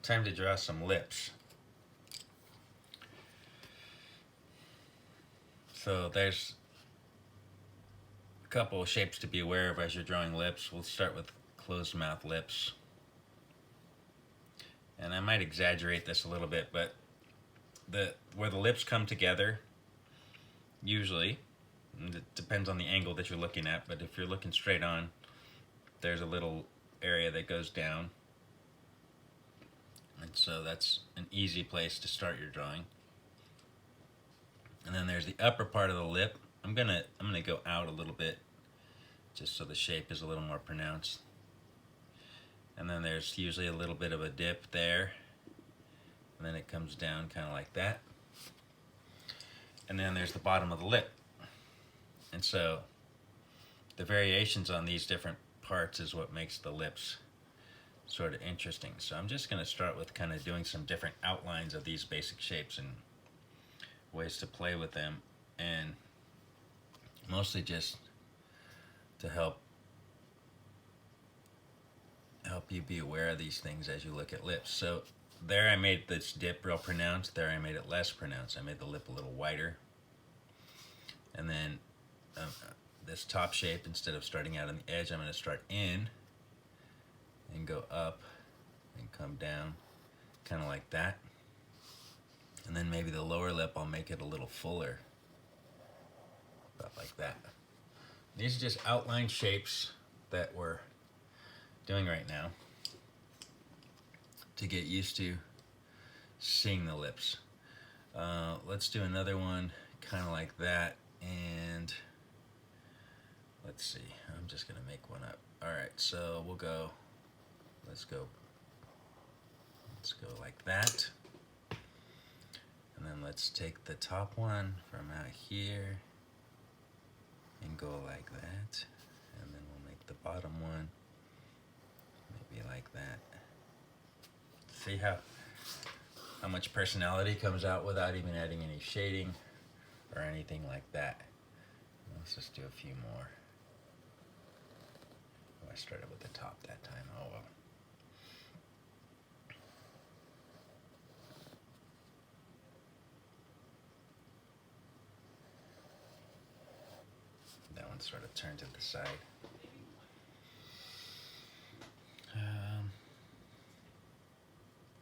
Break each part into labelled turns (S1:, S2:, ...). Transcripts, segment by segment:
S1: time to draw some lips. So there's a couple of shapes to be aware of as you're drawing lips. We'll start with closed mouth lips. And I might exaggerate this a little bit, but where the lips come together, usually, and it depends on the angle that you're looking at, but if you're looking straight on, there's a little area that goes down. And so that's an easy place to start your drawing. And then there's the upper part of the lip. I'm gonna go out a little bit just so the shape is a little more pronounced. And then there's usually a little bit of a dip there. And then it comes down kind of like that. And then there's the bottom of the lip. And so the variations on these different parts is what makes the lips sort of interesting. So I'm just going to start with kind of doing some different outlines of these basic shapes and ways to play with them, and mostly just to help you be aware of these things as you look at lips. So there I made this dip real pronounced, there I made it less pronounced. I made the lip a little wider. And then this top shape, instead of starting out on the edge, I'm going to start in and go up and come down, kind of like that. And then maybe the lower lip, I'll make it a little fuller, about like that. These are just outline shapes that we're doing right now to get used to seeing the lips. Let's do another one kind of like that, and let's see, I'm just gonna make one up. Alright, so we'll go, let's go like that. And then let's take the top one from out here and go like that. And then we'll make the bottom one maybe like that. See how much personality comes out without even adding any shading or anything like that. Let's just do a few more. Oh, I started with the top that time. Oh well. That one sort of turned to the side.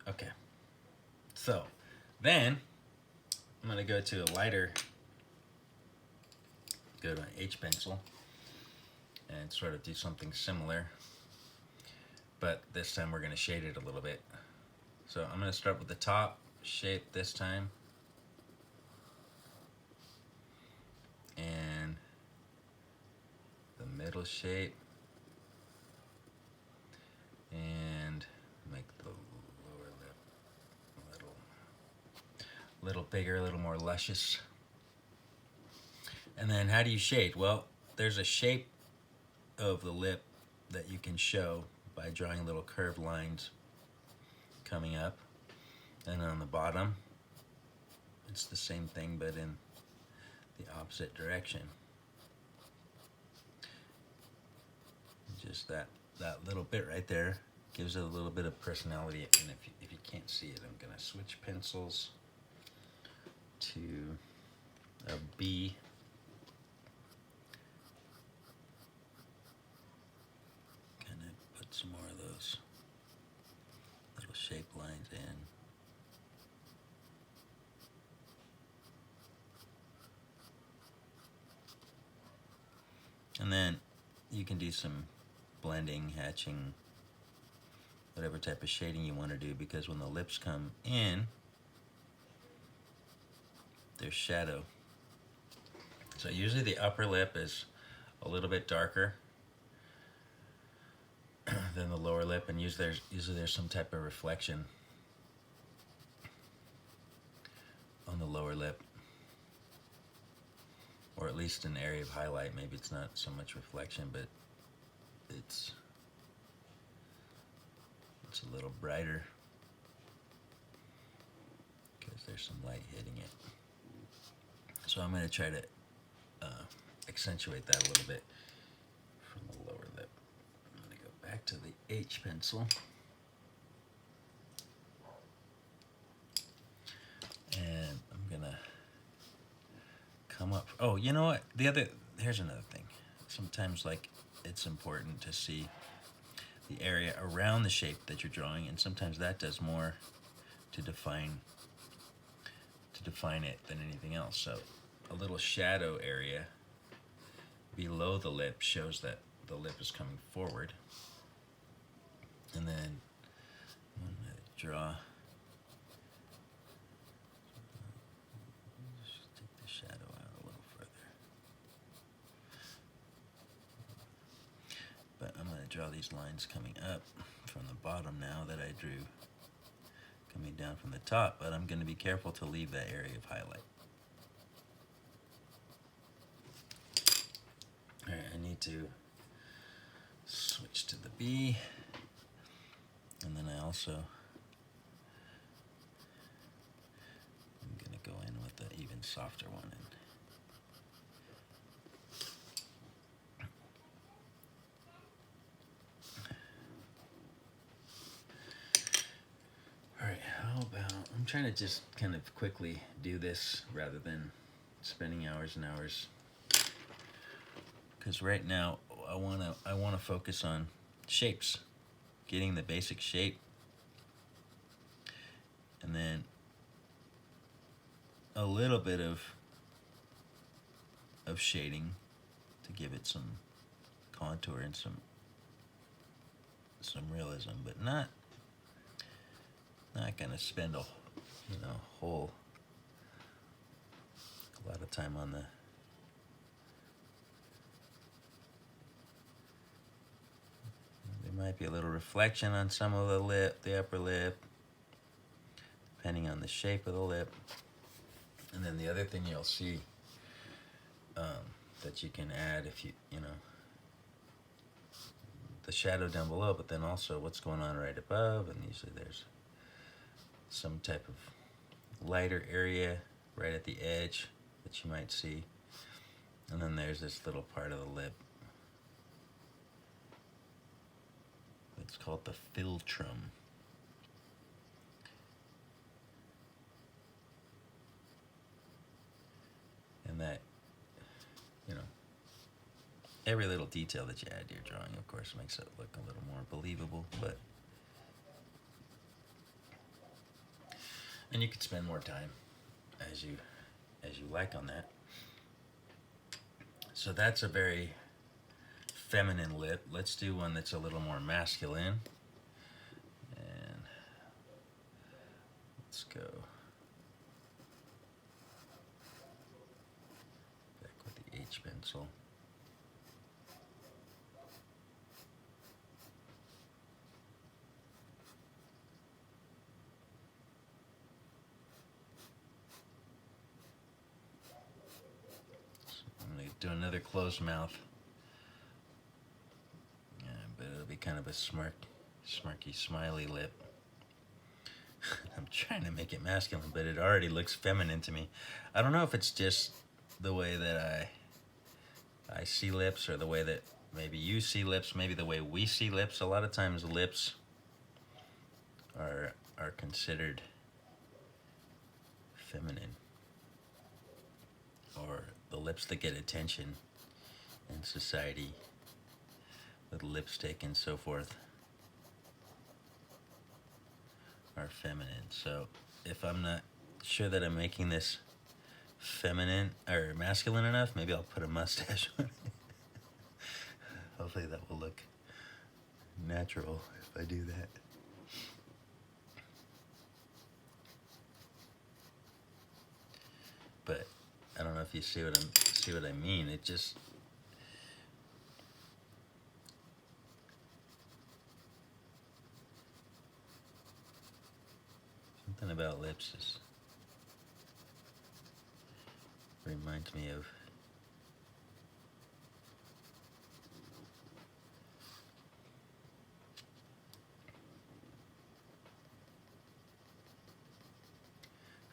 S1: Okay. So then I'm going to go to a lighter, go to an H pencil and sort of do something similar, but this time we're going to shade it a little bit. So I'm going to start with the top shape this time, and the middle shape, and make the lower lip a little bigger, a little more luscious. And then how do you shade? Well, there's a shape of the lip that you can show by drawing little curved lines coming up, and on the bottom it's the same thing but in the opposite direction. Just that little bit right there gives it a little bit of personality. And if you can't see it, I'm gonna switch pencils to a B. Kind of put some more of those little shape lines in. And then you can do some blending, hatching, whatever type of shading you want to do, because when the lips come in, there's shadow. So usually the upper lip is a little bit darker than the lower lip, and usually there's some type of reflection on the lower lip, or at least an area of highlight. Maybe it's not so much reflection, but it's a little brighter because there's some light hitting it. So I'm going to try to accentuate that a little bit from the lower lip. I'm going to go back to the H pencil. come up. Oh, what? Here's another thing. Sometimes, like, it's important to see the area around the shape that you're drawing, and sometimes that does more to define it than anything else. So a little shadow area below the lip shows that the lip is coming forward. And then I'm going to draw, just take the shadow out a little further. But I'm going to draw these lines coming up from the bottom now that I drew coming down from the top, but I'm going to be careful to leave that area of highlight. Alright, I need to switch to the B, and then I also I'm going to go in with the even softer one. Alright, how about, I'm trying to just kind of quickly do this rather than spending hours and hours, because right now I want to focus on shapes, getting the basic shape, and then a little bit of shading to give it some contour and some realism, but not gonna spend a whole lot of time on the there might be a little reflection on some of the upper lip, depending on the shape of the lip. And then the other thing you'll see that you can add, if you the shadow down below, but then also what's going on right above, and usually there's some type of lighter area right at the edge that you might see, and then there's this little part of the lip. It's called the philtrum. And that, every little detail that you add to your drawing, of course, makes it look a little more believable, and you could spend more time as you like on that. So that's a very feminine lip. Let's do one that's a little more masculine. And let's go back with the H pencil. So I'm going to do another closed mouth. But it'll be kind of a smirky, smiley lip. I'm trying to make it masculine, but it already looks feminine to me. I don't know if it's just the way that I see lips, or the way that maybe you see lips, maybe the way we see lips. A lot of times lips are considered feminine, or the lips that get attention in society with lipstick and so forth are feminine. So if I'm not sure that I'm making this feminine or masculine enough, maybe I'll put a mustache on it. Hopefully that will look natural if I do that. But I don't know if you see what I mean. It just something about lips just reminds me of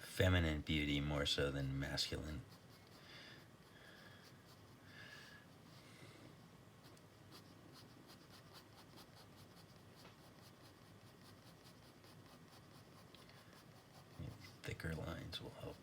S1: feminine beauty more so than masculine. Maybe thicker lines will help.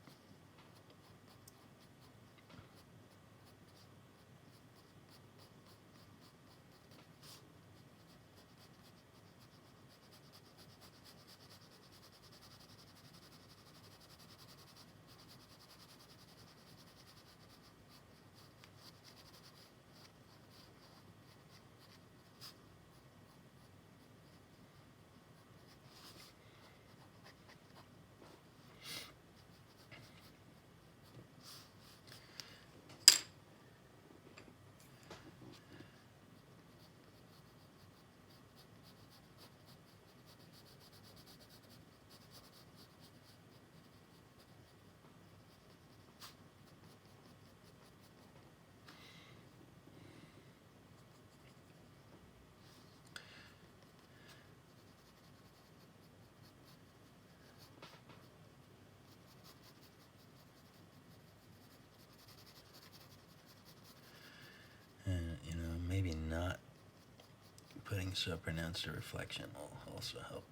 S1: maybe not putting so pronounced a reflection will also help.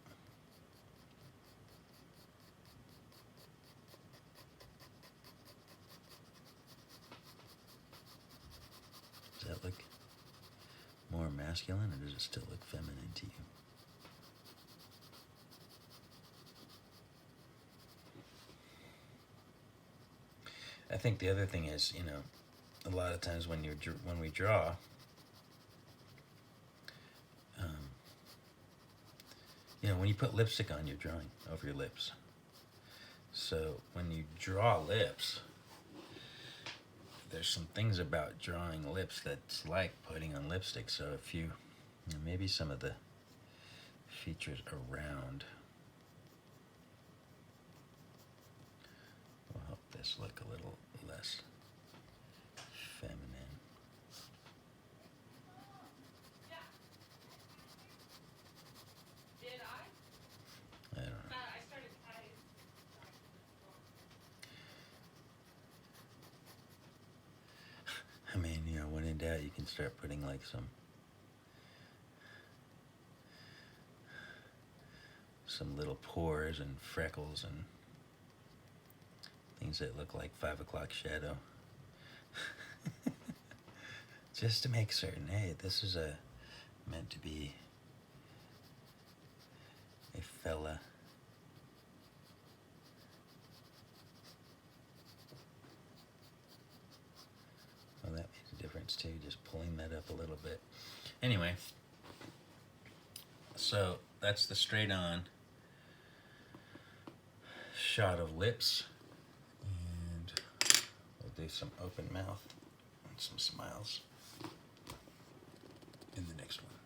S1: Does that look more masculine, or does it still look feminine to you? I think the other thing is, a lot of times when we draw, when you put lipstick on, you're drawing over your lips. So when you draw lips, there's some things about drawing lips that's like putting on lipstick. So if maybe some of the features around will help this look a little less feminine. I don't know. I mean, when in doubt, you can start putting like some little pores and freckles and things that look like 5 o'clock shadow. Just to make certain, hey, this is meant to be a fella. Well, that makes a difference too, just pulling that up a little bit. Anyway, so that's the straight on shot of lips, and we'll do some open mouth and some smiles in the next one.